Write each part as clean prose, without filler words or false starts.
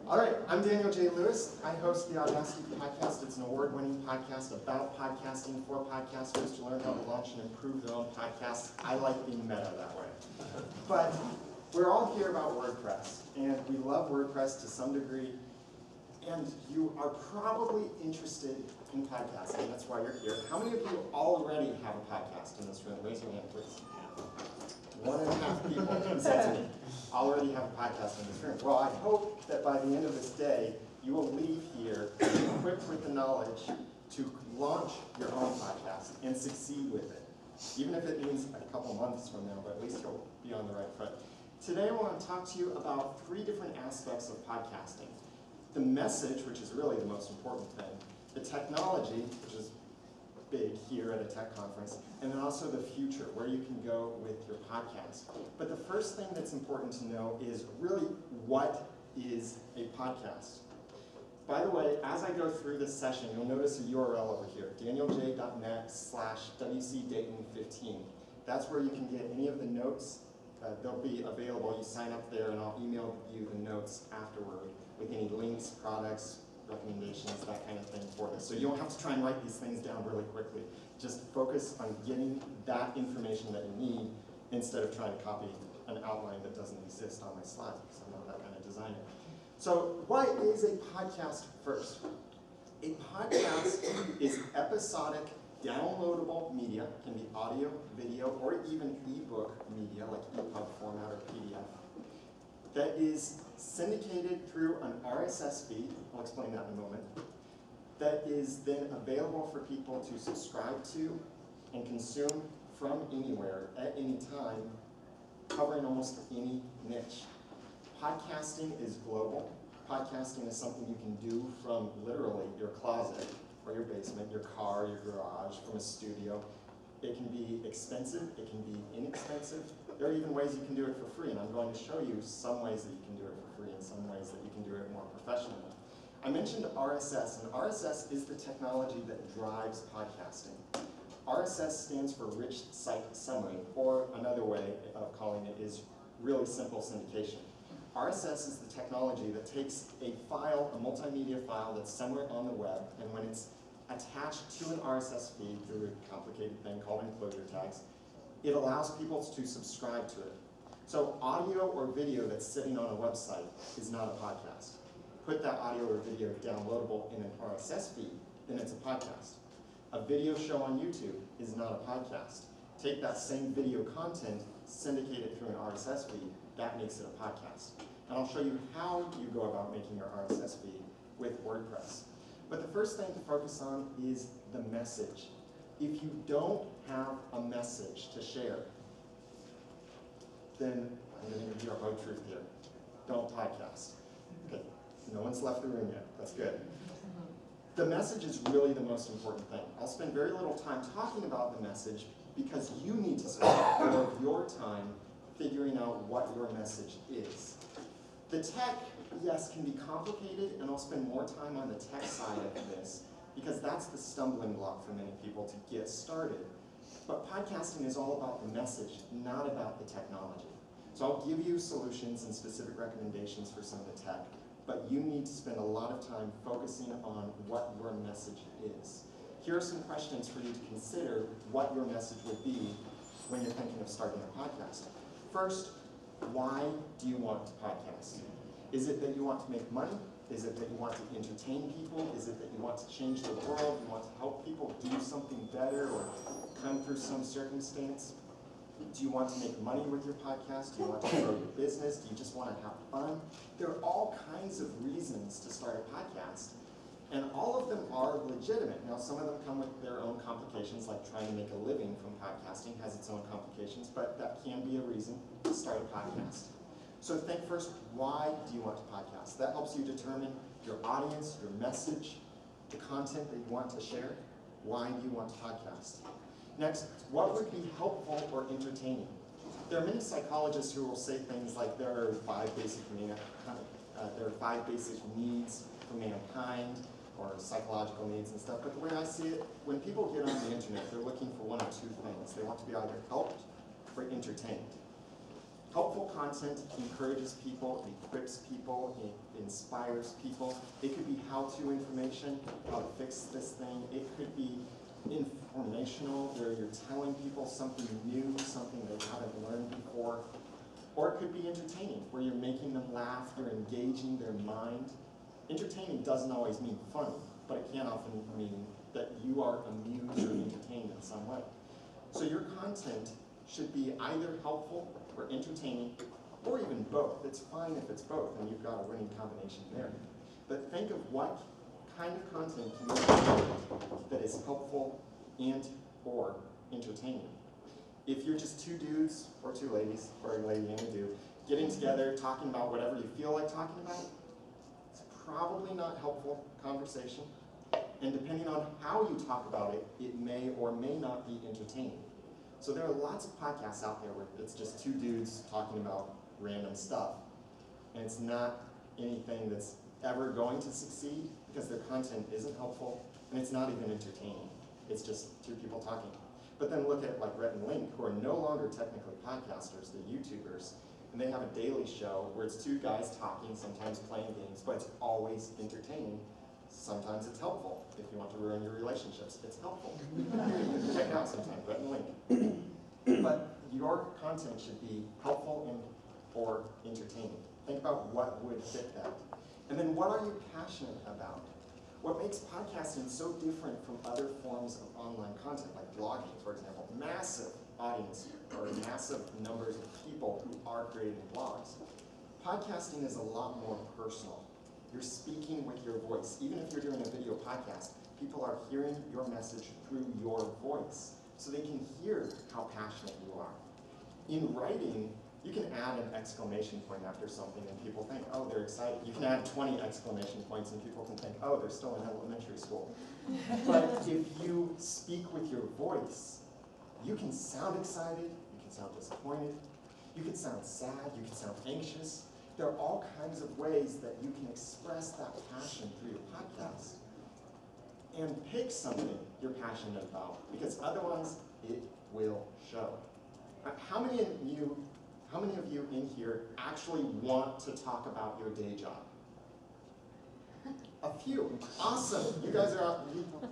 All right, I'm Daniel J. Lewis. I host the Audacity podcast. It's an award-winning podcast about podcasting for podcasters to learn how to launch and improve their own podcasts. I like being meta that way. But we're all here about WordPress, and we love WordPress to some degree, and you are probably interested in podcasting. That's why you're here. How many of you already have a podcast in this room? Raise your hand, please. 1.5 people who said to me, already have a podcast in this room. Well, I hope that by the end of this day, you will leave here equipped with the knowledge to launch your own podcast and succeed with it. Even if it means a couple months from now, but at least you'll be on the right foot. Today I want to talk to you about 3 different aspects of podcasting. The message, which is really the most important thing, the technology, which is big here at a tech conference, and then also the future, where you can go with your podcast. But the first thing that's important to know is really what is a podcast. By the way, as I go through this session, you'll notice a URL over here, danielj.net/WCDayton15. That's where you can get any of the notes. They'll be available. You sign up there, and I'll email you the notes afterward with any links, products, recommendations, that kind of thing for this. So you don't have to try and write these things down really quickly. Just focus on getting that information that you need instead of trying to copy an outline that doesn't exist on my slides, because I'm not that kind of designer. So what is a podcast first? A podcast is episodic, downloadable media, can be audio, video, or even ebook media like EPUB format or PDF, that is syndicated through an RSS feed, I'll explain that in a moment, that is then available for people to subscribe to and consume from anywhere at any time, covering almost any niche. Podcasting is global. Podcasting is something you can do from literally your closet or your basement, your car, your garage, from a studio. It can be expensive, it can be inexpensive. There are even ways you can do it for free, and I'm going to show you some ways that you can do it for free and some ways that you can do it more professionally. I mentioned RSS, and RSS is the technology that drives podcasting. RSS stands for Rich Site Summary, or another way of calling it is really simple syndication. RSS is the technology that takes a file, a multimedia file that's somewhere on the web, and when it's attached to an RSS feed through a complicated thing called enclosure tags, it allows people to subscribe to it. So audio or video that's sitting on a website is not a podcast. Put that audio or video downloadable in an RSS feed, then it's a podcast. A video show on YouTube is not a podcast. Take that same video content, syndicate it through an RSS feed, that makes it a podcast. And I'll show you how you go about making your RSS feed with WordPress. But the first thing to focus on is the message. If you don't have a message to share, then I'm going to give you a hard truth here. Don't podcast. Okay, no one's left the room yet. That's good. The message is really the most important thing. I'll spend very little time talking about the message because you need to spend more of your time figuring out what your message is. The tech, yes, can be complicated, and I'll spend more time on the tech side of this because that's the stumbling block for many people to get started. But podcasting is all about the message, not about the technology. So I'll give you solutions and specific recommendations for some of the tech, but you need to spend a lot of time focusing on what your message is. Here are some questions for you to consider what your message would be when you're thinking of starting a podcast. First, why do you want to podcast? Is it that you want to make money? Is it that you want to entertain people? Is it that you want to change the world? You want to help people do something better or come through some circumstance? Do you want to make money with your podcast? Do you want to grow your business? Do you just want to have fun? There are all kinds of reasons to start a podcast, and all of them are legitimate. Now, some of them come with their own complications, like trying to make a living from podcasting has its own complications, but that can be a reason to start a podcast. So think first, why do you want to podcast? That helps you determine your audience, your message, the content that you want to share. Why do you want to podcast? Next, what would be helpful or entertaining? There are many psychologists who will say things like there are 5 basic needs for mankind, or psychological needs and stuff, but the way I see it, when people get on the internet, they're looking for one of 2 things. They want to be either helped or entertained. Helpful content encourages people, equips people, it inspires people. It could be how-to information, how to fix this thing. It could be informational, where you're telling people something new, something they haven't learned before. Or it could be entertaining, where you're making them laugh, you're engaging their mind. Entertaining doesn't always mean funny, but it can often mean that you are amused or entertained in some way. So your content should be either helpful or entertaining, or even both. It's fine if it's both, and you've got a winning combination there. But think of what kind of content can you create that is helpful and or entertaining. If you're just two dudes or two ladies, or a lady and a dude, getting together, talking about whatever you feel like talking about, it's probably not helpful conversation. And depending on how you talk about it, it may or may not be entertaining. So there are lots of podcasts out there where it's just two dudes talking about random stuff. And it's not anything that's ever going to succeed because their content isn't helpful and it's not even entertaining. It's just two people talking. But then look at like Rhett and Link, who are no longer technically podcasters, they're YouTubers, and they have a daily show where it's two guys talking, sometimes playing games, but it's always entertaining. Sometimes it's helpful. If you want to ruin your relationships, it's helpful. Check it out sometime, Rhett and Link. But your content should be helpful and or entertaining. Think about what would fit that. And then what are you passionate about? What makes podcasting so different from other forms of online content, like blogging, for example? Massive audience, or massive numbers of people who are creating blogs. Podcasting is a lot more personal. You're speaking with your voice. Even if you're doing a video podcast, people are hearing your message through your voice, so they can hear how passionate you are. In writing, you can add an exclamation point after something and people think, oh, they're excited. You can add 20 exclamation points and people can think, oh, they're still in elementary school. But if you speak with your voice, you can sound excited, you can sound disappointed, you can sound sad, you can sound anxious. There are all kinds of ways that you can express that passion through your podcast. And pick something you're passionate about, because otherwise it will show. How many of you in here actually want to talk about your day job? A few. Awesome. You guys are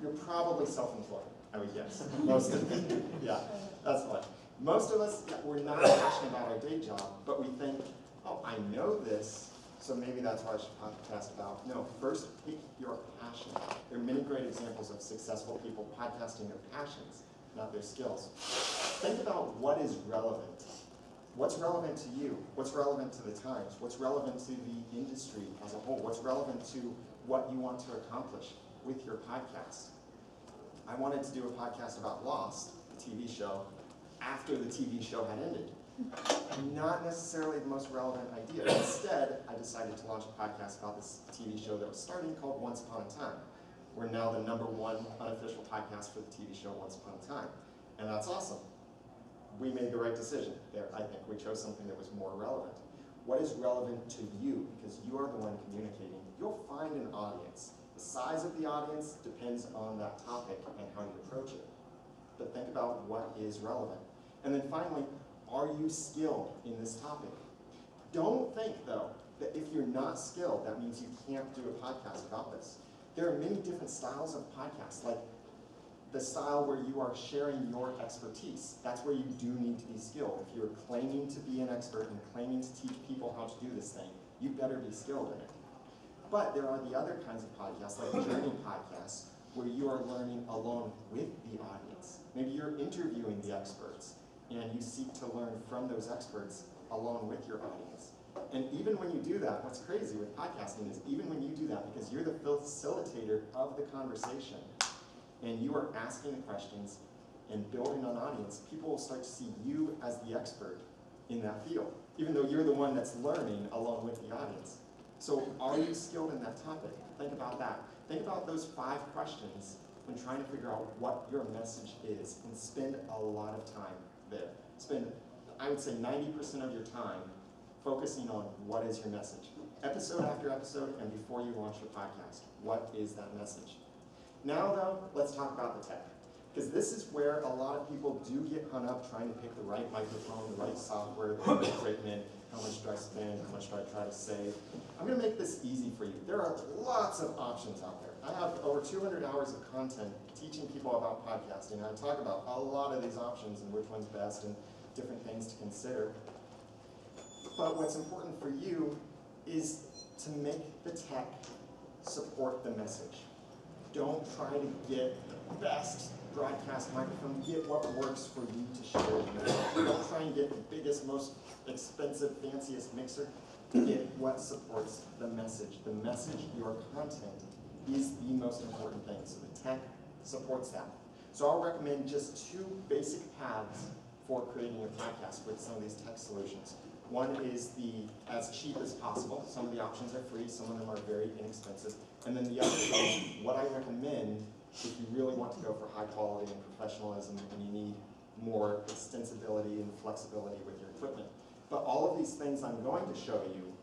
you're probably self-employed, I would guess. Most of you. Yeah, that's fine. Most of us, we're not passionate about our day job, but we think, oh, I know this, so maybe that's what I should podcast about. No, first pick your passion. There are many great examples of successful people podcasting their passions, not their skills. Think about what is relevant. What's relevant to you? What's relevant to the times? What's relevant to the industry as a whole? What's relevant to what you want to accomplish with your podcast? I wanted to do a podcast about Lost, the TV show, after the TV show had ended. Not necessarily the most relevant idea. Instead, I decided to launch a podcast about this TV show that was starting called Once Upon a Time. We're now the #1 unofficial podcast for the TV show Once Upon a Time. And that's awesome. We made the right decision there, I think. We chose something that was more relevant. What is relevant to you? Because you are the one communicating. You'll find an audience. The size of the audience depends on that topic and how you approach it. But think about what is relevant. And then finally, are you skilled in this topic? Don't think, though, that if you're not skilled, that means you can't do a podcast about this. There are many different styles of podcasts, like the style where you are sharing your expertise. That's where you do need to be skilled. If you're claiming to be an expert and claiming to teach people how to do this thing, you better be skilled in it. But there are the other kinds of podcasts, like journey podcasts, where you are learning alone with the audience. Maybe you're interviewing the experts, and you seek to learn from those experts along with your audience. And even when you do that, what's crazy with podcasting is even when you do that, because you're the facilitator of the conversation, and you are asking the questions and building an audience, people will start to see you as the expert in that field, even though you're the one that's learning along with the audience. So are you skilled in that topic? Think about that. Think about those 5 questions when trying to figure out what your message is, and spend a lot of time there. Spend, I would say, 90% of your time focusing on what is your message. Episode after episode, and before you launch your podcast, what is that message? Now, though, let's talk about the tech. Because this is where a lot of people do get hung up trying to pick the right microphone, the right software, the right equipment, how much do I spend, how much do I try to save. I'm going to make this easy for you. There are lots of options out there. I have over 200 hours of content teaching people about podcasting, and I talk about a lot of these options and which one's best and different things to consider. But what's important for you is to make the tech support the message. Don't try to get the best broadcast microphone. Get what works for you to share your message. Don't try and get the biggest, most expensive, fanciest mixer. Get what supports the message. The message, your content, is the most important thing. So the tech supports that. So I'll recommend just 2 basic paths for creating your podcast with some of these tech solutions. One is the as cheap as possible. Some of the options are free, some of them are very inexpensive. And then the other is what I recommend if you really want to go for high quality and professionalism and you need more extensibility and flexibility with your equipment. But all of these things I'm going to show you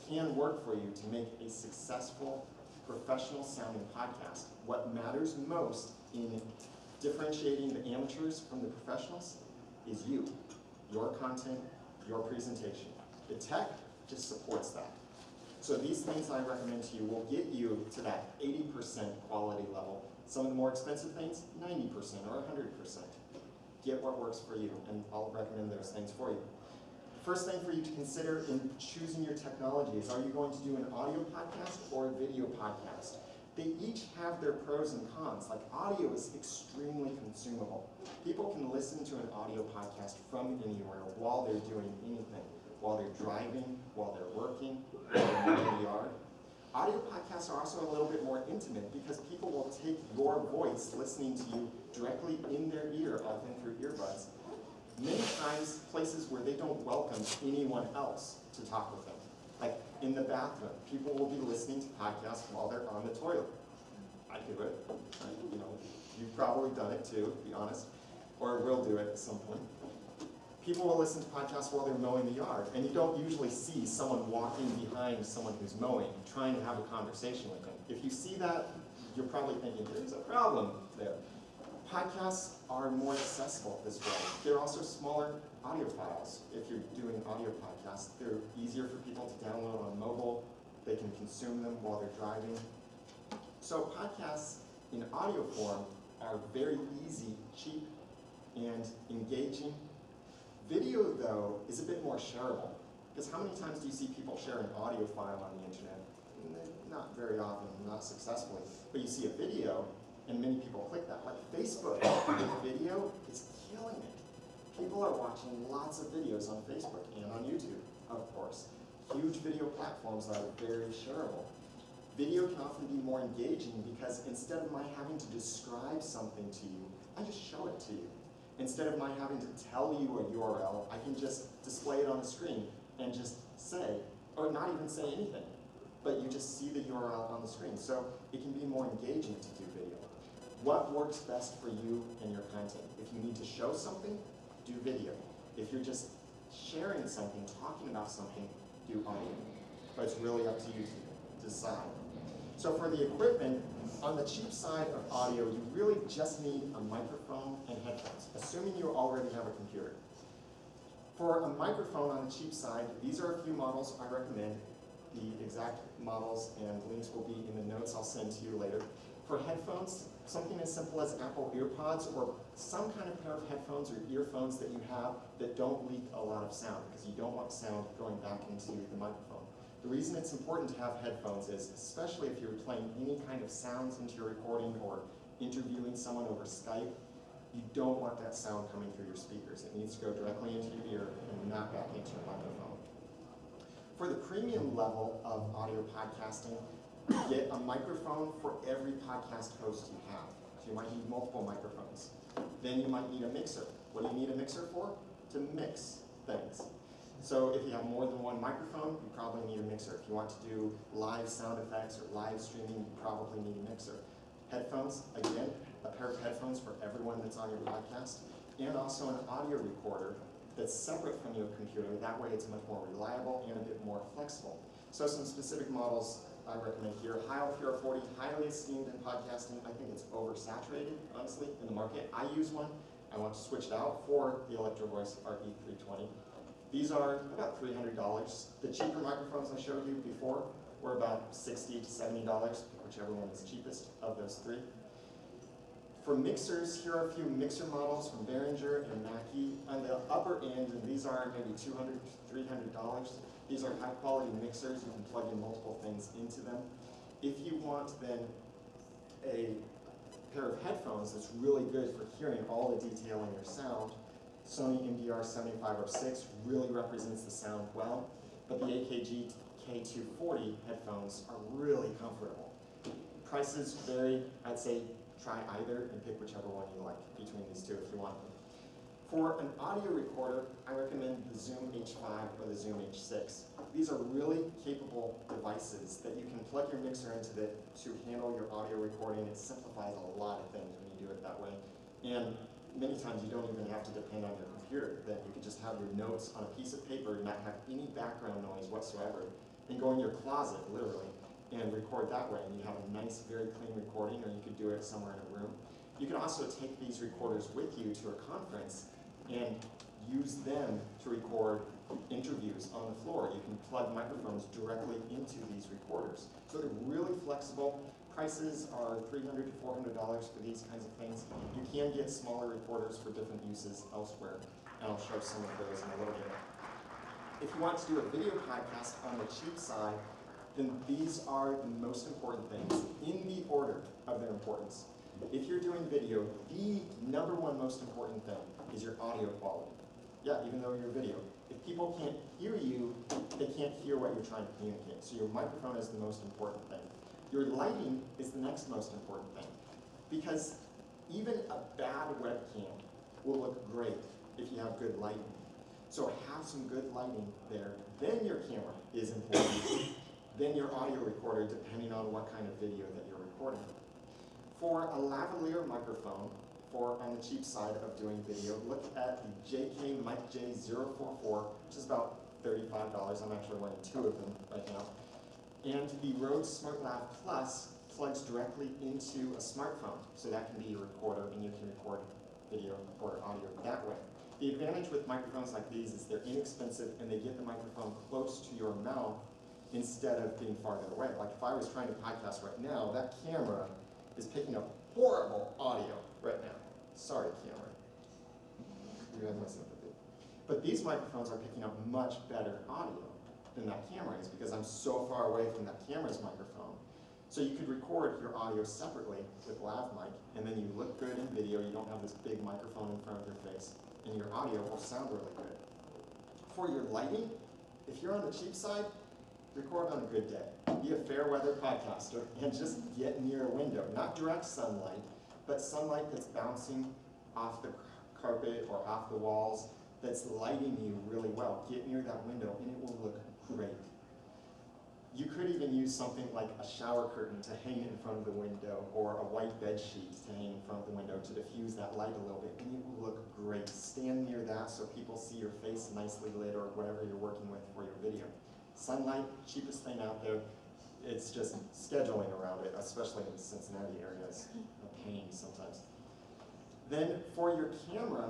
can work for you to make a successful, professional sounding podcast. What matters most in differentiating the amateurs from the professionals is you, your content, your presentation. The tech just supports that. So these things I recommend to you will get you to that 80% quality level. Some of the more expensive things, 90% or 100%. Get what works for you, and I'll recommend those things for you. The first thing for you to consider in choosing your technology is, are you going to do an audio podcast or a video podcast? They each have their pros and cons. Like audio is extremely consumable. People can listen to an audio podcast from anywhere while they're doing anything, while they're driving, while they're working, while they're in the yard. Audio podcasts are also a little bit more intimate because people will take your voice listening to you directly in their ear, often through earbuds. Many times, places where they don't welcome anyone else to talk with them. Like in the bathroom, people will be listening to podcasts while they're on the toilet. I do it. You know, you've probably done it too, to be honest, or will do it at some point. People will listen to podcasts while they're mowing the yard, and you don't usually see someone walking behind someone who's mowing, trying to have a conversation with them. If you see that, you're probably thinking, there's a problem there. Podcasts are more accessible this way. They're also smaller audio files. If you're doing audio podcasts, they're easier for people to download on mobile. They can consume them while they're driving. So podcasts in audio form are very easy, cheap, and engaging. Video, though, is a bit more shareable. Because how many times do you see people share an audio file on the internet? Not very often, not successfully. But you see a video, and many people click that. Like Facebook, with video, is killing it. People are watching lots of videos on Facebook and on YouTube, of course. Huge video platforms are very shareable. Video can often be more engaging because instead of my having to describe something to you, I just show it to you. Instead of my having to tell you a URL, I can just display it on the screen and just say, or not even say anything, but you just see the URL on the screen. So it can be more engaging to do video. What works best for you and your content? If you need to show something, do video. If you're just sharing something, talking about something, do audio. But it's really up to you to decide. So for the equipment, on the cheap side of audio, you really just need a microphone and headphones, assuming you already have a computer. For a microphone on the cheap side, these are a few models I recommend. The exact models and links will be in the notes I'll send to you later. For headphones, something as simple as Apple EarPods or some kind of pair of headphones or earphones that you have that don't leak a lot of sound, because you don't want sound going back into the microphone. The reason it's important to have headphones is, especially if you're playing any kind of sounds into your recording or interviewing someone over Skype, you don't want that sound coming through your speakers. It needs to go directly into your ear and not back into your microphone. For the premium level of audio podcasting, get a microphone for every podcast host you have. So you might need multiple microphones. Then you might need a mixer. What do you need a mixer for? To mix things. So if you have more than one microphone, you probably need a mixer. If you want to do live sound effects or live streaming, you probably need a mixer. Headphones, again, a pair of headphones for everyone that's on your podcast, and also an audio recorder that's separate from your computer. That way it's much more reliable and a bit more flexible. So some specific models I recommend here. Heil PR40, highly esteemed in podcasting. I think it's oversaturated, honestly, in the market. I use one. I want to switch it out for the Electro Voice RE320. These are about $300. The cheaper microphones I showed you before were about $60 to $70, whichever one is cheapest of those three. For mixers, here are a few mixer models from Behringer and Mackie. On the upper end, and these are maybe $200 to $300, these are high quality mixers. You can plug in multiple things into them. If you want then a pair of headphones that's really good for hearing all the detail in your sound, Sony MDR 7506 really represents the sound well, but the AKG K240 headphones are really comfortable. Prices vary. I'd say try either and pick whichever one you like between these two if you want. For an audio recorder, I recommend the Zoom H5 or the Zoom H6. These are really capable devices that you can plug your mixer into to handle your audio recording. It simplifies a lot of things when you do it that way. And many times you don't even have to depend on your computer. Then you can just have your notes on a piece of paper and not have any background noise whatsoever. And go in your closet, literally, and record that way. And you have a nice, very clean recording, or you could do it somewhere in a room. You can also take these recorders with you to a conference and use them to record interviews on the floor. You can plug microphones directly into these recorders. So they're really flexible. Prices are $300 to $400 for these kinds of things. You can get smaller recorders for different uses elsewhere, and I'll show some of those in a little bit. If you want to do a video podcast on the cheap side, then these are the most important things in the order of their importance. If you're doing video, the number one most important thing is your audio quality. Yeah, even though you're video. If people can't hear you, they can't hear what you're trying to communicate. So your microphone is the most important thing. Your lighting is the next most important thing. Because even a bad webcam will look great if you have good lighting. So have some good lighting there. Then your camera is important. Then your audio recorder, depending on what kind of video that you're recording. For a lavalier microphone, on the cheap side of doing video, look at the JK Mic J044, which is about $35. I'm actually wearing two of them right now. And the Rode SmartLav Plus plugs directly into a smartphone, so that can be your recorder, and you can record video or audio that way. The advantage with microphones like these is they're inexpensive and they get the microphone close to your mouth instead of being farther away. Like if I was trying to podcast right now, that camera is picking up horrible audio right now. Sorry, camera. You have my sympathy. But these microphones are picking up much better audio than that camera is because I'm so far away from that camera's microphone. So you could record your audio separately with lav mic, and then you look good in video. You don't have this big microphone in front of your face, and your audio will sound really good. For your lighting, if you're on the cheap side, record on a good day. Be a fair weather podcaster and just get near a window. Not direct sunlight, but sunlight that's bouncing off the carpet or off the walls that's lighting you really well. Get near that window and it will look great. You could even use something like a shower curtain to hang in front of the window or a white bed sheet to hang in front of the window to diffuse that light a little bit, and it will look great. Stand near that so people see your face nicely lit or whatever you're working with for your video. Sunlight, cheapest thing out there. It's just scheduling around it, especially in the Cincinnati area. It's a pain sometimes. Then for your camera,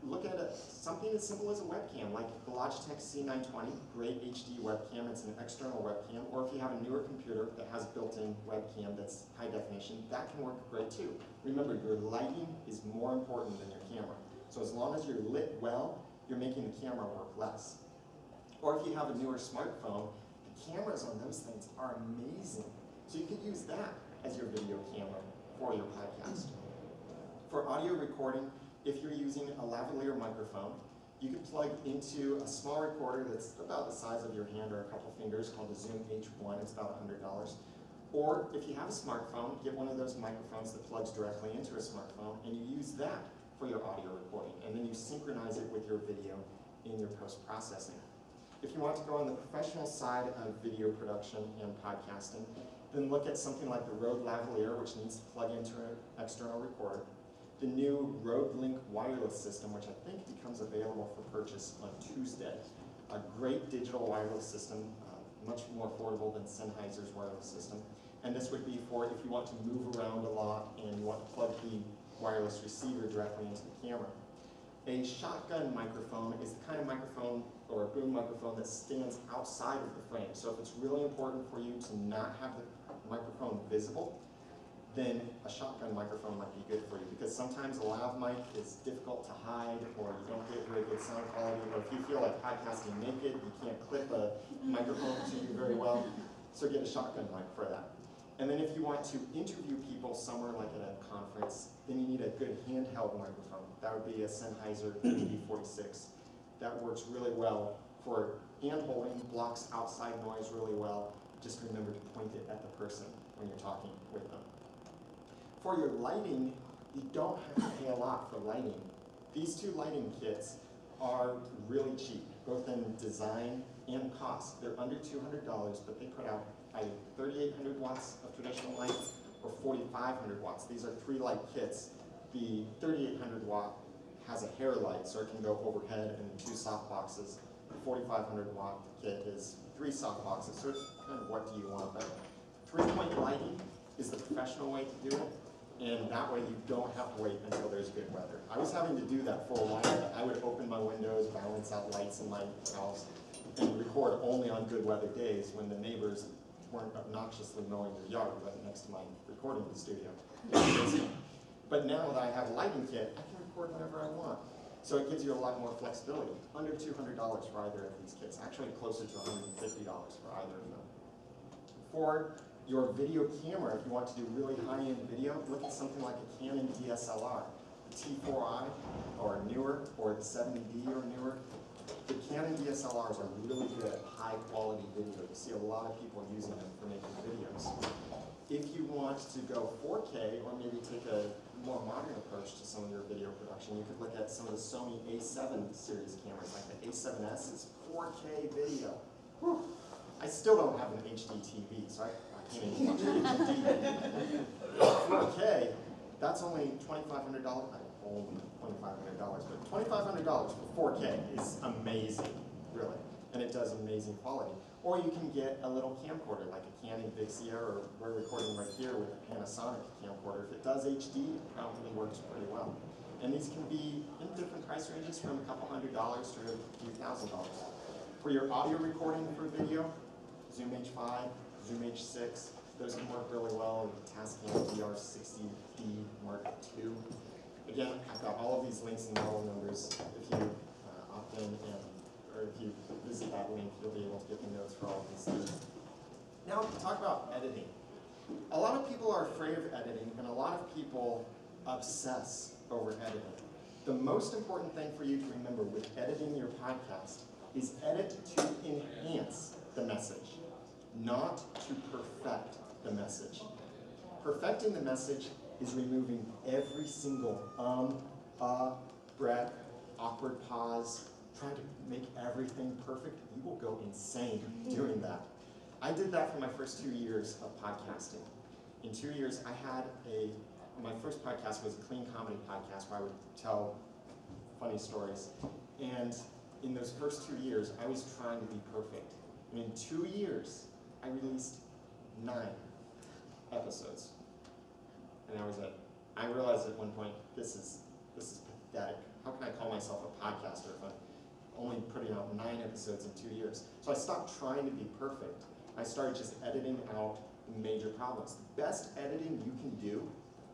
look at something as simple as a webcam, like the Logitech C920, great HD webcam. It's an external webcam. Or if you have a newer computer that has built-in webcam that's high definition, that can work great too. Remember, your lighting is more important than your camera. So as long as you're lit well, you're making the camera work less. Or if you have a newer smartphone, the cameras on those things are amazing. So you could use that as your video camera for your podcast. For audio recording, if you're using a lavalier microphone, you can plug into a small recorder that's about the size of your hand or a couple fingers called the Zoom H1. It's about $100. Or if you have a smartphone, get one of those microphones that plugs directly into a smartphone, and you use that for your audio recording. And then you synchronize it with your video in your post-processing. If you want to go on the professional side of video production and podcasting, then look at something like the Rode lavalier, which needs to plug into an external recorder. The new Rode Link wireless system, which I think becomes available for purchase on Tuesday. A great digital wireless system, much more affordable than Sennheiser's wireless system. And this would be for if you want to move around a lot and you want to plug the wireless receiver directly into the camera. A shotgun microphone is the kind of microphone or a boom microphone that stands outside of the frame. So if it's really important for you to not have the microphone visible, then a shotgun microphone might be good for you, because sometimes a lav mic is difficult to hide, or you don't get very good sound quality, or if you feel like podcasting naked, you can't clip a microphone to you very well, so get a shotgun mic for that. And then if you want to interview people somewhere like at a conference, then you need a good handheld microphone. That would be a Sennheiser BD46. That works really well for hand holding, blocks outside noise really well. Just remember to point it at the person when you're talking with them. For your lighting, you don't have to pay a lot for lighting. These two lighting kits are really cheap, both in design and cost. They're under $200, but they put out either 3,800 watts of traditional light or 4,500 watts. These are 3 light kits. The 3,800 watt has a hair light, so it can go overhead and 2 soft boxes. The 4,500 watt kit is 3 soft boxes, so it's kind of what do you want. But 3-point lighting is the professional way to do it, and that way you don't have to wait until there's good weather. I was having to do that for a while. I would open my windows, balance out lights in my house, and record only on good weather days when the neighbors weren't obnoxiously mowing their yard right next to my recording studio. But now that I have a lighting kit, I can record whenever I want. So it gives you a lot more flexibility. Under $200 for either of these kits. Actually closer to $150 for either of them. For your video camera, if you want to do really high-end video, look at something like a Canon DSLR. The T4i or newer, or the 70D or newer. The Canon DSLRs are really good at high-quality video. You see a lot of people using them for making videos. If you want to go 4K, or maybe take a more modern approach to some of your video production, you could look at some of the Sony A7 series cameras, like the A7S is 4K video. Whew. I still don't have an HD TV, so I can't even watch HD. 4K, that's only $2,500. Only $2,500, but $2,500 for 4K is amazing, really, and it does amazing quality. Or you can get a little camcorder, like a Canon Vixia, or we're recording right here with a Panasonic camcorder. If it does HD, it probably works pretty well. And these can be in different price ranges, from a couple $100 to a few $1,000. For your audio recording for video, Zoom H5, Zoom H6, those can work really well with Tascam DR60D Mark II. Again, I've got all of these links and model numbers. If you opt in or if you visit that link, you'll be able to get the notes for all of these things. Now, talk about editing. A lot of people are afraid of editing, and a lot of people obsess over editing. The most important thing for you to remember with editing your podcast is edit to enhance the message, not to perfect the message. Perfecting the message is removing every single breath, awkward pause, trying to make everything perfect. You will go insane doing that. I did that for my first 2 years of podcasting. In 2 years, my first podcast was a clean comedy podcast where I would tell funny stories. And in those first 2 years, I was trying to be perfect. And in 2 years, I released 9 episodes. And I realized at one point, this is pathetic. How can I call myself a podcaster if I'm only putting out 9 episodes in 2 years? So I stopped trying to be perfect. I started just editing out major problems. The best editing you can do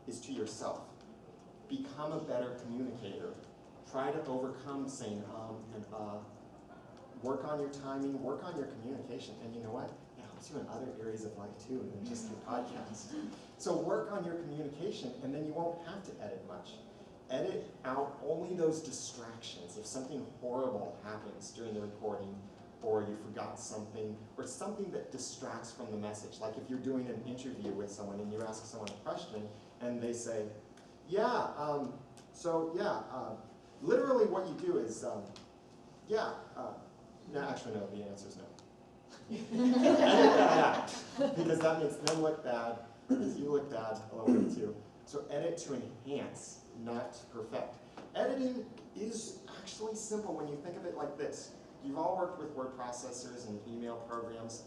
is to yourself. Become a better communicator. Try to overcome saying and work on your timing, work on your communication, and you know what? It helps you in other areas of life too than just your podcast. So work on your communication, and then you won't have to edit much. Edit out only those distractions. If something horrible happens during the recording, or you forgot something, or something that distracts from the message. Like if you're doing an interview with someone and you ask someone a question, and they say, literally what you do is, no, actually no, the answer is no. Edit that out, because that makes them look bad, because you look bad a little bit too. So edit to enhance, not to perfect. Editing is actually simple when you think of it like this. You've all worked with word processors and email programs.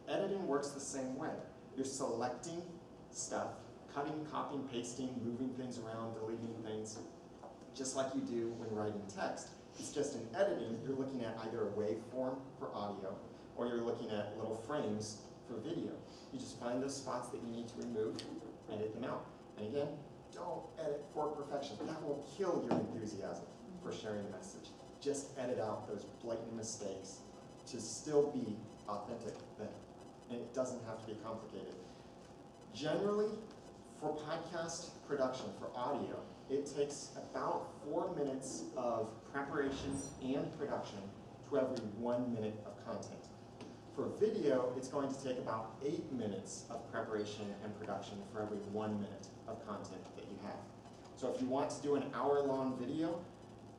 editing works the same way. You're selecting stuff, cutting, copying, pasting, moving things around, deleting things, just like you do when writing text. It's just in editing, you're looking at either a waveform for audio, or you're looking at little frames for video. You just find those spots that you need to remove, edit them out. And again, don't edit for perfection. That will kill your enthusiasm for sharing a message. Just edit out those blatant mistakes to still be authentic then. And it doesn't have to be complicated. Generally, for podcast production, for audio, it takes about 4 minutes of preparation and production to every 1 minute of content. For video, it's going to take about 8 minutes of preparation and production for every 1 minute of content that you have. So if you want to do an hour-long video,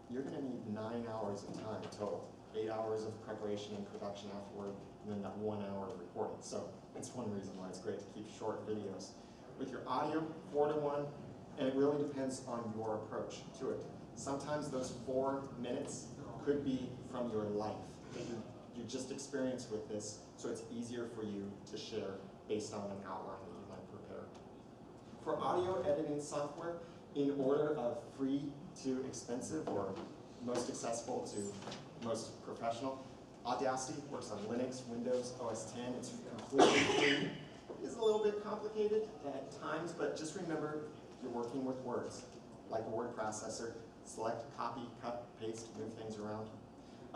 you're going to need 9 hours of time total. 8 hours of preparation and production afterward, and then that 1 hour of recording. So that's one reason why it's great to keep short videos. With your audio, 4 to 1, and it really depends on your approach to it. Sometimes those 4 minutes could be from your life that you just experienced with this, so it's easier for you to share based on an outline that you might prepare. For audio editing software, in order of free to expensive, or most accessible to most professional, Audacity works on Linux, Windows, OS X. It's completely free. It's a little bit complicated at times, but just remember you're working with words, like a word processor. Select, copy, cut, paste, move things around.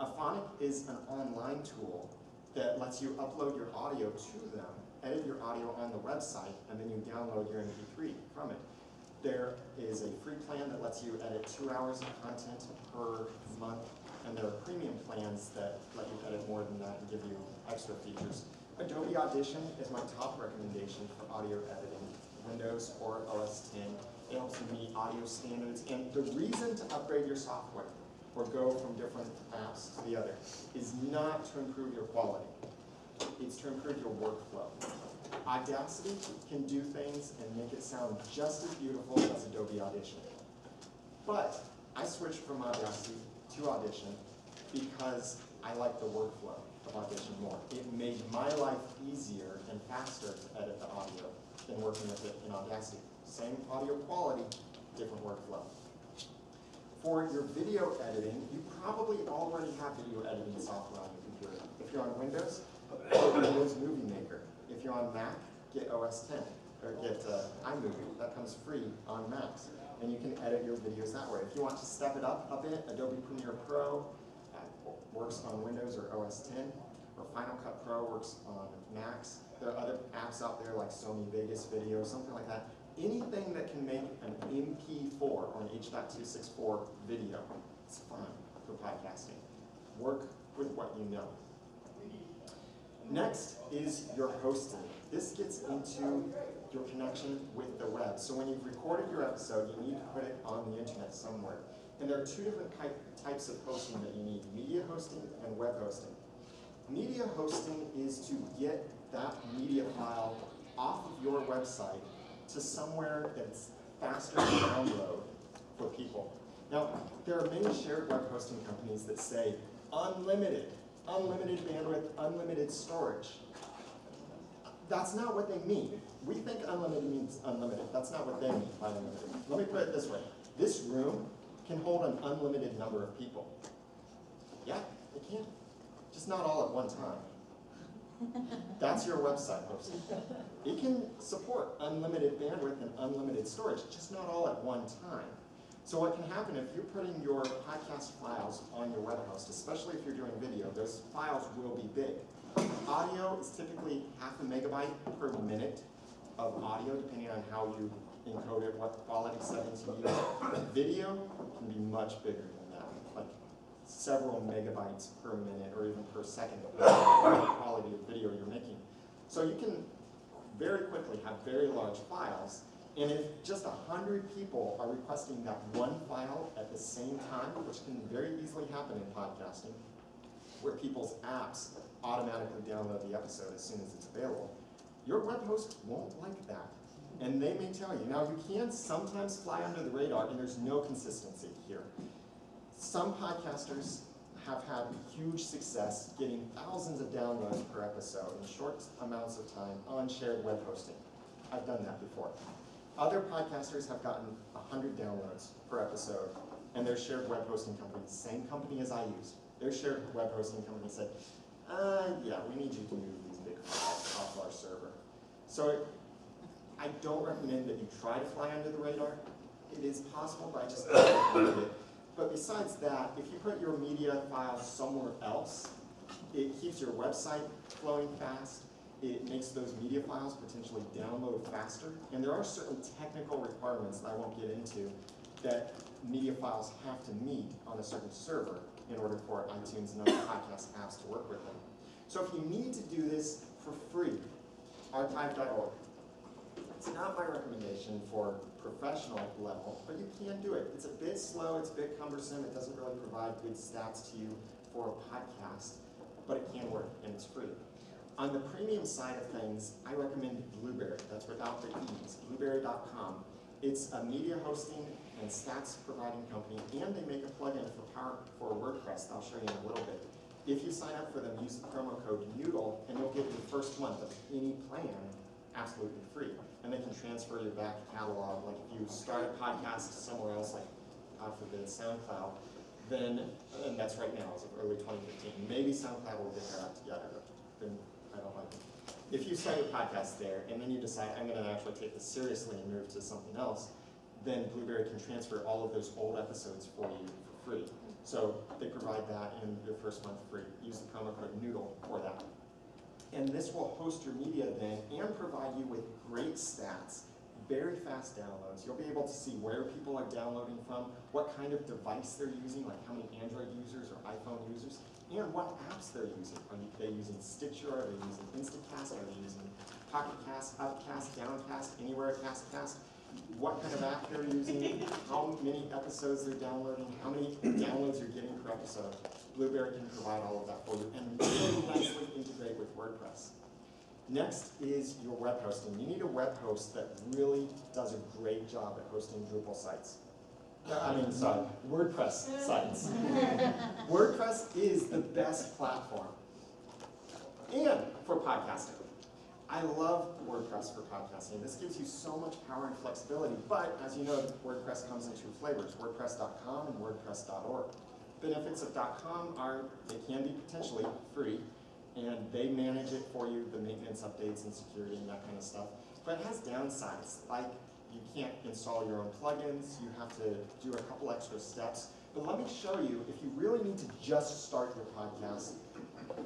Aphonic is an online tool that lets you upload your audio to them, edit your audio on the website, and then you download your MP3 from it. There is a free plan that lets you edit 2 hours of content per month, and there are premium plans that let you edit more than that and give you extra features. Adobe Audition is my top recommendation for audio editing, Windows or OS X. It helps you meet audio standards, and the reason to upgrade your software or go from different apps to the other is not to improve your quality. It's to improve your workflow. Audacity can do things and make it sound just as beautiful as Adobe Audition. But I switched from Audacity to Audition because I like the workflow of Audition more. It made my life easier and faster to edit the audio than working with it in Audacity. Same audio quality, different workflow. For your video editing, you probably already have video editing software on your computer. If you're on Windows, get Windows Movie Maker. If you're on Mac, get OS X, or get iMovie. That comes free on Macs, and you can edit your videos that way. If you want to step it up a bit, Adobe Premiere Pro works on Windows or OS X, or Final Cut Pro works on Macs. There are other apps out there like Sony Vegas Video, something like that. Anything that can make an MP4 or an H.264 video, it's fine for podcasting. Work with what you know. Next is your hosting. This gets into your connection with the web. So when you've recorded your episode, you need to put it on the internet somewhere. And there are 2 different types of hosting that you need, media hosting and web hosting. Media hosting is to get that media file off of your website to somewhere that's faster to download for people. Now, there are many shared web hosting companies that say unlimited bandwidth, unlimited storage. That's not what they mean. We think unlimited means unlimited. That's not what they mean by unlimited. Let me put it this way. This room can hold an unlimited number of people. Yeah, it can. Just not all at one time. That's your website hosting. It can support unlimited bandwidth and unlimited storage, just not all at one time. So what can happen if you're putting your podcast files on your web host, especially if you're doing video, those files will be big. Audio is typically 0.5 megabyte per minute of audio, depending on how you encode it, what quality settings you use. But video can be much bigger than that, like several megabytes per minute or even per second, depending on the quality of video you're making. So you can very quickly have very large files, and if just 100 people are requesting that one file at the same time, which can very easily happen in podcasting, where people's apps automatically download the episode as soon as it's available, your web host won't like that. And they may tell you. Now, you can sometimes fly under the radar, and there's no consistency here. Some podcasters have had huge success getting thousands of downloads per episode in short amounts of time on shared web hosting. I've done that before. Other podcasters have gotten 100 downloads per episode, and their shared web hosting company, the same company as I use, their shared web hosting company said, yeah, we need you to move these big files off our server. So I don't recommend that you try to fly under the radar. It is possible, but I just don't recommend it. But besides that, if you put your media file somewhere else, it keeps your website flowing fast. It makes those media files potentially download faster. And there are certain technical requirements that I won't get into that media files have to meet on a certain server in order for iTunes and other podcast apps to work with them. So if you need to do this for free, archive.org. It's not my recommendation for professional level, but you can do it. It's a bit slow, it's a bit cumbersome, it doesn't really provide good stats to you for a podcast, but it can work and it's free. On the premium side of things, I recommend Blueberry. That's without the E's, blueberry.com. It's a media hosting and stats providing company, and they make a plugin for WordPress that I'll show you in a little bit. If you sign up for them, use the promo code Noodle, and you'll get your first month of any plan absolutely free. And they can transfer your back catalog. Like if you start a podcast somewhere else, like God forbid SoundCloud, then, and that's right now, as of early 2015, maybe SoundCloud will get their act together, then I don't like it. If you start your podcast there, and then you decide, I'm gonna actually take this seriously and move to something else, then Blueberry can transfer all of those old episodes for you for free. So they provide that in your first month free. Use the promo code Noodle for that. And this will host your media then and provide you with great stats, very fast downloads. You'll be able to see where people are downloading from, what kind of device they're using, like how many Android users or iPhone users, and what apps they're using. Are they using Stitcher? Are they using Instacast? Are they using Pocket Cast, Upcast, Downcast, Anywhere Cast? What kind of app they're using, how many episodes they're downloading, how many downloads you're getting per episode. Blueberry can provide all of that for you and really nicely integrate with WordPress. Next is your web hosting. You need a web host that really does a great job at hosting Drupal sites. WordPress sites. WordPress is the best platform. And for podcasting. I love WordPress for podcasting. This gives you so much power and flexibility, but as you know, WordPress comes in two flavors, WordPress.com and WordPress.org. Benefits of .com are they can be potentially free, and they manage it for you, the maintenance updates and security and that kind of stuff. But it has downsides, like you can't install your own plugins, you have to do a couple extra steps. But let me show you, if you really need to just start your podcast,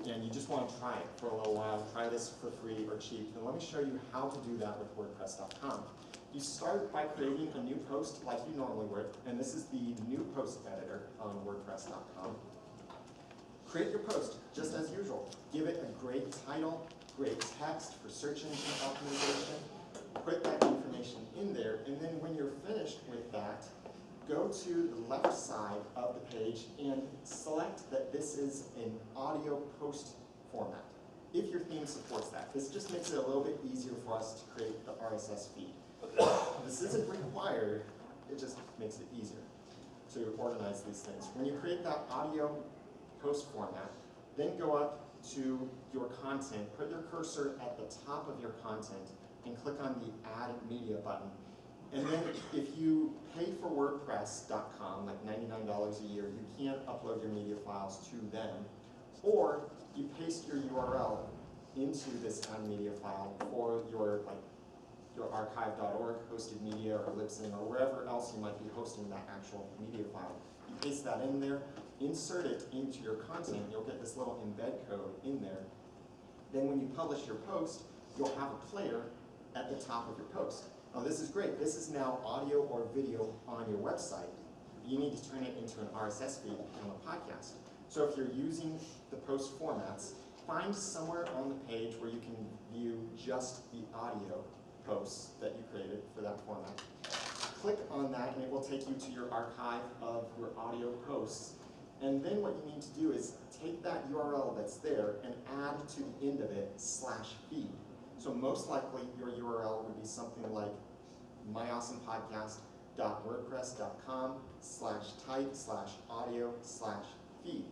and you just want to try it for a little while, try this for free or cheap, then let me show you how to do that with WordPress.com. You start by creating a new post like you normally would, and this is the new post editor on WordPress.com. Create your post just as usual. Give it a great title, great text for search engine optimization. Put that information in there, and then when you're finished with that, go to the left side of the page and select that this is an audio post format, if your theme supports that. This just makes it a little bit easier for us to create the RSS feed. This isn't required, it just makes it easier to organize these things. When you create that audio post format, then go up to your content, put your cursor at the top of your content, and click on the Add Media button. And then if you pay for WordPress.com, like $99 a year, you can upload your media files to them. Or you paste your URL into this Add Media file for your archive.org hosted media or Libsyn or wherever else you might be hosting that actual media file. You paste that in there, insert it into your content, you'll get this little embed code in there. Then when you publish your post, you'll have a player at the top of your post. Now this is great. This is now audio or video on your website. You need to turn it into an RSS feed on a podcast. So if you're using the post formats, find somewhere on the page where you can view just the audio posts that you created for that format. Click on that and it will take you to your archive of your audio posts. And then what you need to do is take that URL that's there and add to the end of it /feed. So most likely your URL would be something like myawesomepodcast.wordpress.com/type/audio/feed.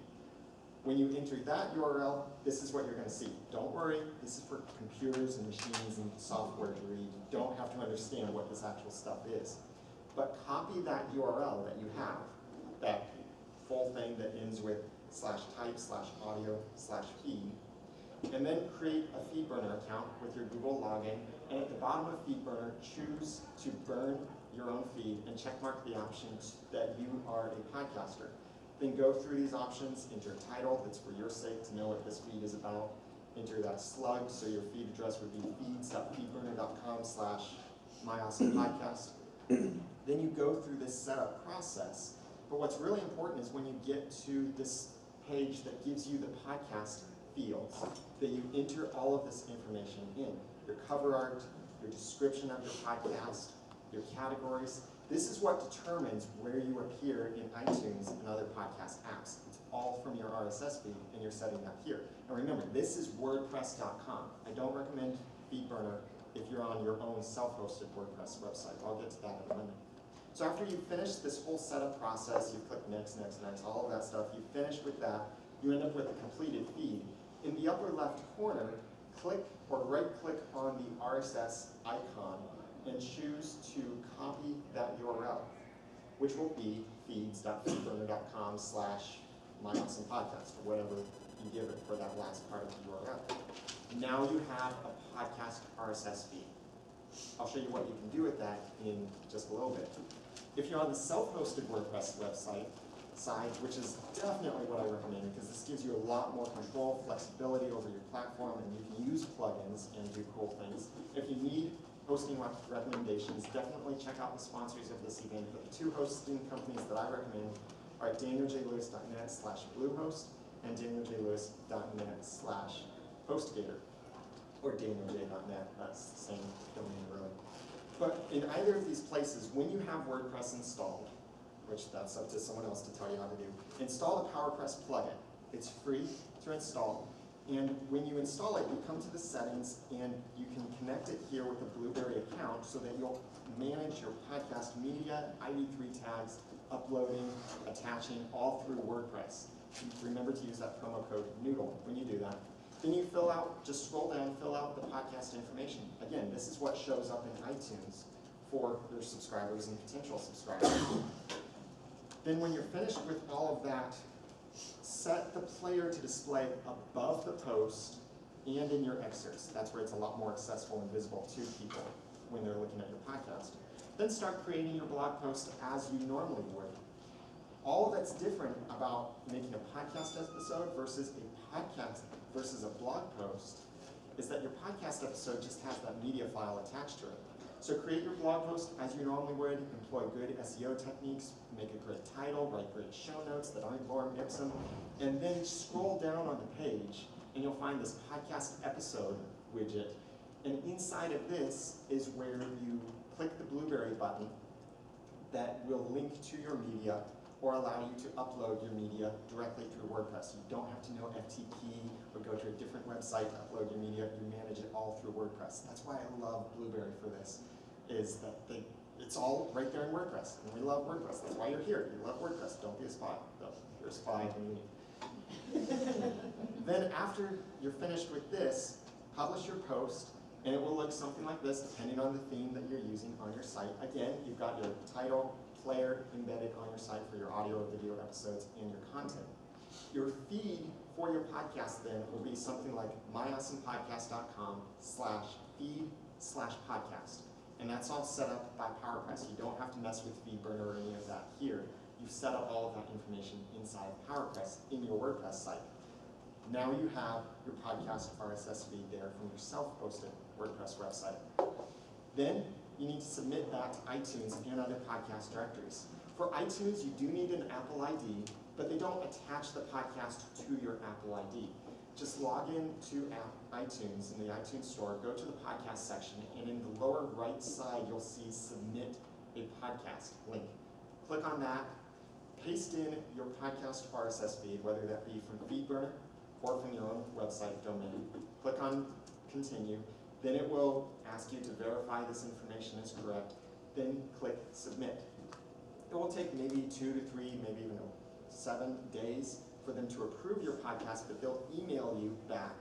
When you enter that URL, this is what you're going to see. Don't worry, this is for computers and machines and software to read. You don't have to understand what this actual stuff is. But copy that URL that you have, that full thing that ends with /type/audio/feed, and then create a FeedBurner account with your Google login, and at the bottom of FeedBurner, choose to burn your own feed and checkmark the options that you are a podcaster. Then go through these options, enter a title that's for your sake to know what this feed is about, enter that slug, so your feed address would be feeds.feedburner.com/myawesomepodcast. Then you go through this setup process. But what's really important is when you get to this page that gives you the podcast fields, that you enter all of this information in. Your cover art, your description of your podcast, your categories. This is what determines where you appear in iTunes and other podcast apps. It's all from your RSS feed, and you're setting that here. And remember, this is WordPress.com. I don't recommend FeedBurner if you're on your own self-hosted WordPress website. I'll get to that in a minute. So after you finish this whole setup process, you click next, next, next, all of that stuff, you finish with that, you end up with a completed feed. In the upper left corner, click or right-click on the RSS icon and choose to copy that URL, which will be feeds.feedburner.com/myawesomepodcast, or whatever you give it for that last part of the URL. Now you have a podcast RSS feed. I'll show you what you can do with that in just a little bit. If you're on the self-hosted WordPress website side, which is definitely what I recommend, because this gives you a lot more control, flexibility over your platform, and you can use plugins and do cool things. If you need hosting recommendations, definitely check out the sponsors of this event. But the two hosting companies that I recommend are danieljlewis.net/Bluehost and danieljlewis.net/HostGator, or danielj.net, that's the same domain really. But in either of these places, when you have WordPress installed, which that's up to someone else to tell you how to do, install the PowerPress plugin. It's free to install. And when you install it, you come to the settings and you can connect it here with a Blueberry account so that you'll manage your podcast media, ID3 tags, uploading, attaching, all through WordPress. Remember to use that promo code NOODLE when you do that. Then you fill out, just scroll down, fill out the podcast information. Again, this is what shows up in iTunes for your subscribers and potential subscribers. Then when you're finished with all of that, set the player to display above the post and in your excerpts. That's where it's a lot more accessible and visible to people when they're looking at your podcast. Then start creating your blog post as you normally would. All that's different about making a podcast episode versus a blog post is that your podcast episode just has that media file attached to it. So create your blog post as you normally would, employ good SEO techniques, make a great title, write great show notes that aren't lorem ipsum, and then scroll down on the page and you'll find this podcast episode widget. And inside of this is where you click the Blueberry button that will link to your media or allow you to upload your media directly through WordPress. You don't have to know FTP or go to a different website to upload your media. You manage it all through WordPress. That's why I love Blueberry for this, is that it's all right there in WordPress. And we love WordPress. That's why you're here. You love WordPress. Don't be a spy. No, you're a spy when you need. Then after you're finished with this, publish your post, and it will look something like this, depending on the theme that you're using on your site. Again, you've got your title, player embedded on your site for your audio or video episodes and your content. Your feed for your podcast then will be something like myawesomepodcast.com/feed/podcast. And that's all set up by PowerPress. You don't have to mess with FeedBurner or any of that here. You've set up all of that information inside PowerPress in your WordPress site. Now you have your podcast RSS feed there from your self-hosted WordPress website. Then you need to submit that to iTunes and other podcast directories. For iTunes, you do need an Apple ID, but they don't attach the podcast to your Apple ID. Just log in to iTunes in the iTunes store, go to the podcast section, and in the lower right side, you'll see Submit a Podcast link. Click on that, paste in your podcast RSS feed, whether that be from FeedBurner or from your own website domain. Click on Continue. Then it will ask you to verify this information is correct. Then click Submit. It will take maybe 2 to 3, maybe even 7 days for them to approve your podcast, but they'll email you back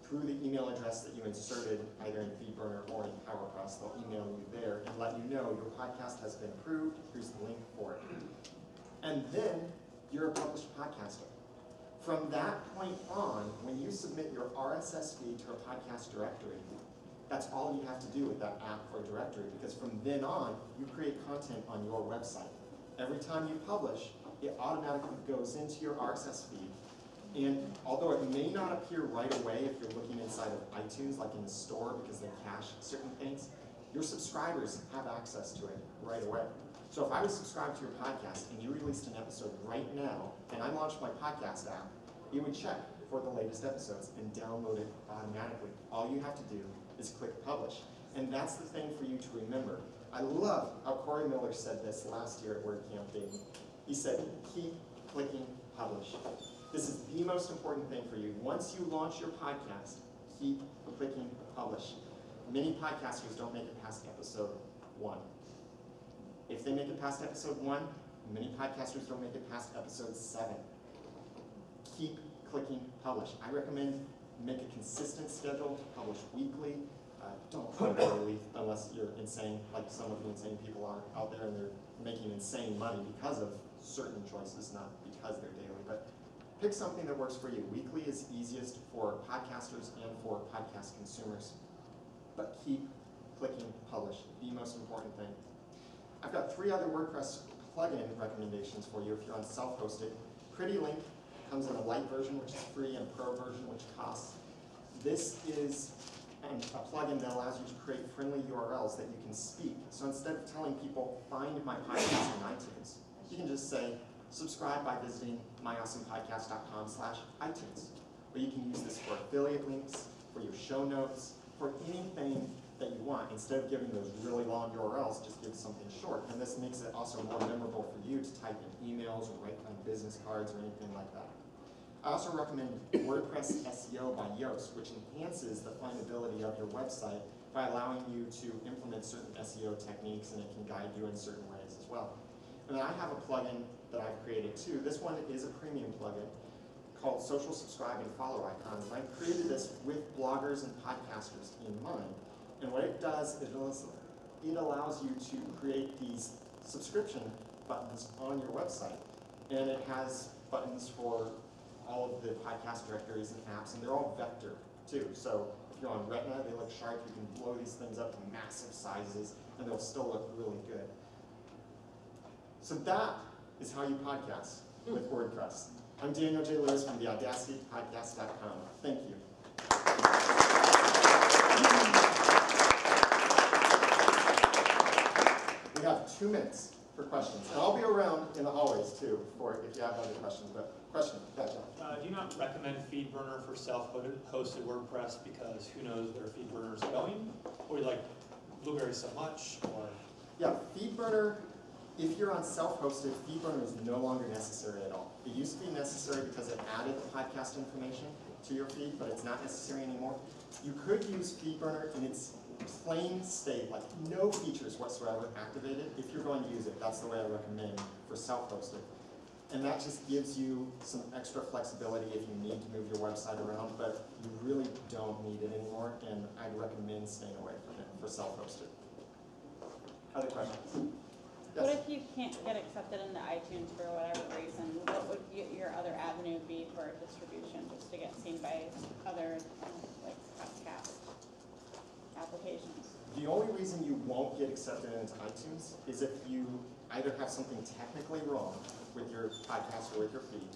through the email address that you inserted either in FeedBurner or in PowerPress. They'll email you there and let you know your podcast has been approved. Here's the link for it. And then you're a published podcaster. From that point on, when you submit your RSS feed to a podcast directory, that's all you have to do with that app or directory, because from then on, you create content on your website. Every time you publish, it automatically goes into your RSS feed. And although it may not appear right away if you're looking inside of iTunes, like in the store, because they cache certain things, your subscribers have access to it right away. So if I was subscribed to your podcast and you released an episode right now, and I launched my podcast app, it would check for the latest episodes and download it automatically. All you have to do is click publish. And that's the thing for you to remember. I love how Corey Miller said this last year at WordCamp Dayton. He said, keep clicking publish. This is the most important thing for you. Once you launch your podcast, keep clicking publish. Many podcasters don't make it past episode 1. If they make it past episode 1, many podcasters don't make it past episode 7. Keep clicking publish. I recommend make a consistent schedule, publish weekly. Don't put daily unless you're insane, like some of the insane people are out there and they're making insane money because of certain choices, not because they're daily. But pick something that works for you. Weekly is easiest for podcasters and for podcast consumers. But keep clicking publish, the most important thing. I've got 3 other WordPress plugin recommendations for you if you're on self-hosted. Pretty Link comes in a light version, which is free, and a pro version, which costs. This is a plugin that allows you to create friendly URLs that you can speak. So instead of telling people, find my podcast on iTunes, you can just say, subscribe by visiting myawesomepodcast.com/iTunes. Or you can use this for affiliate links, for your show notes, for anything that you want. Instead of giving those really long URLs, just give something short. And this makes it also more memorable for you to type in emails or write on business cards or anything like that. I also recommend WordPress SEO by Yoast, which enhances the findability of your website by allowing you to implement certain SEO techniques, and it can guide you in certain ways as well. And then I have a plugin that I've created too. This one is a premium plugin called Social Subscribe and Follow Icons. And I created this with bloggers and podcasters in mind. And what it does is it allows you to create these subscription buttons on your website. And it has buttons for all of the podcast directories and apps, and they're all vector too. So if you're on Retina, they look sharp. You can blow these things up to massive sizes, and they'll still look really good. So that is how you podcast with WordPress. I'm Daniel J. Lewis from theaudacitypodcast.com. Thank you. We have 2 minutes for questions. And I'll be around in the hallways too for if you have other questions. But question, yeah, John. Do you not recommend FeedBurner for self-hosted WordPress because who knows where FeedBurner is going? Or you like Blueberry so much? Or Yeah, FeedBurner, if you're on self-hosted, FeedBurner is no longer necessary at all. It used to be necessary because it added the podcast information to your feed, but it's not necessary anymore. You could use FeedBurner in its plain state, like no features whatsoever activated. If you're going to use it, that's the way I recommend for self-hosted. And that just gives you some extra flexibility if you need to move your website around, but you really don't need it anymore, and I'd recommend staying away from it for self-hosted. Other questions? Yes? What if you can't get accepted into iTunes for whatever reason? What would your other avenue be for distribution, just to get seen by other like podcast applications? The only reason you won't get accepted into iTunes is if you either have something technically wrong with your podcast or with your feed,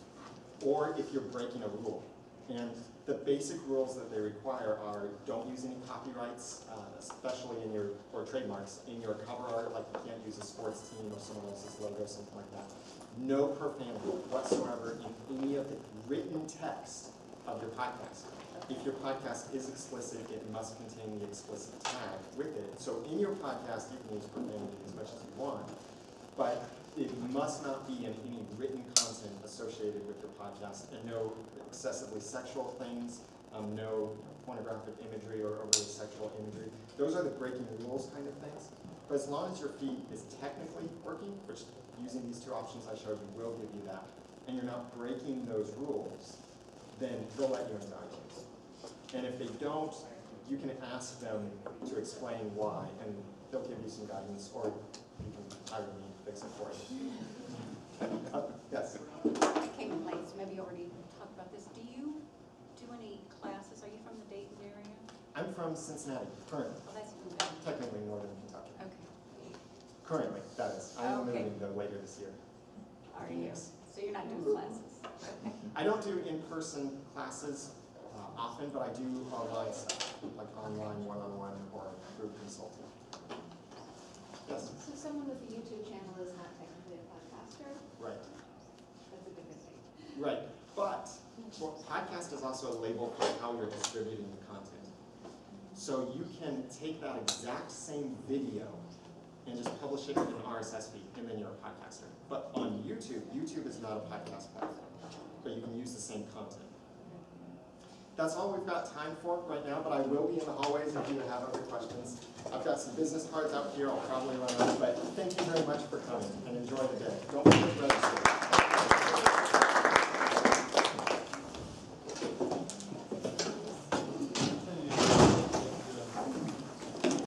or if you're breaking a rule. And the basic rules that they require are don't use any copyrights, especially in your, or trademarks, in your cover art, like you can't use a sports team or someone else's logo, something like that. No profanity whatsoever in any of the written text of your podcast. If your podcast is explicit, it must contain the explicit tag with it. So in your podcast, you can use profanity as much as you want, but it must not be in any written content associated with your podcast, and no excessively sexual things, no pornographic imagery or overly sexual imagery. Those are the breaking rules kind of things. But as long as your feed is technically working, which using these 2 options I showed you will give you that, and you're not breaking those rules, then they'll let you into iTunes. And if they don't, you can ask them to explain why, and they'll give you some guidance, or you can hire me to fix it for you. Yes? I came in late, so maybe you already talked about this. Do you do any classes? Are you from the Dayton area? I'm from Cincinnati, currently, Oh, that's even better. technically northern Kentucky. Okay. Currently, that is. I am Okay. moving though later this year. Are you? Yes. So you're not doing classes? Okay. I don't do in-person classes often, but I do online stuff, like online one-on-one or group consulting. Yes, So someone with a YouTube channel is not technically a podcaster? right, That's a good mistake. right. But well, podcast is also a label for how you're distributing the content. So you can take that exact same video and just publish it in an RSS feed, and then you're a podcaster. But on YouTube, YouTube is not a podcast platform, but you can use the same content. That's all we've got time for right now, but I will be in the hallways if you have other questions. I've got some business cards out here, I'll probably run out, but thank you very much for coming, and enjoy the day. Don't forget to register.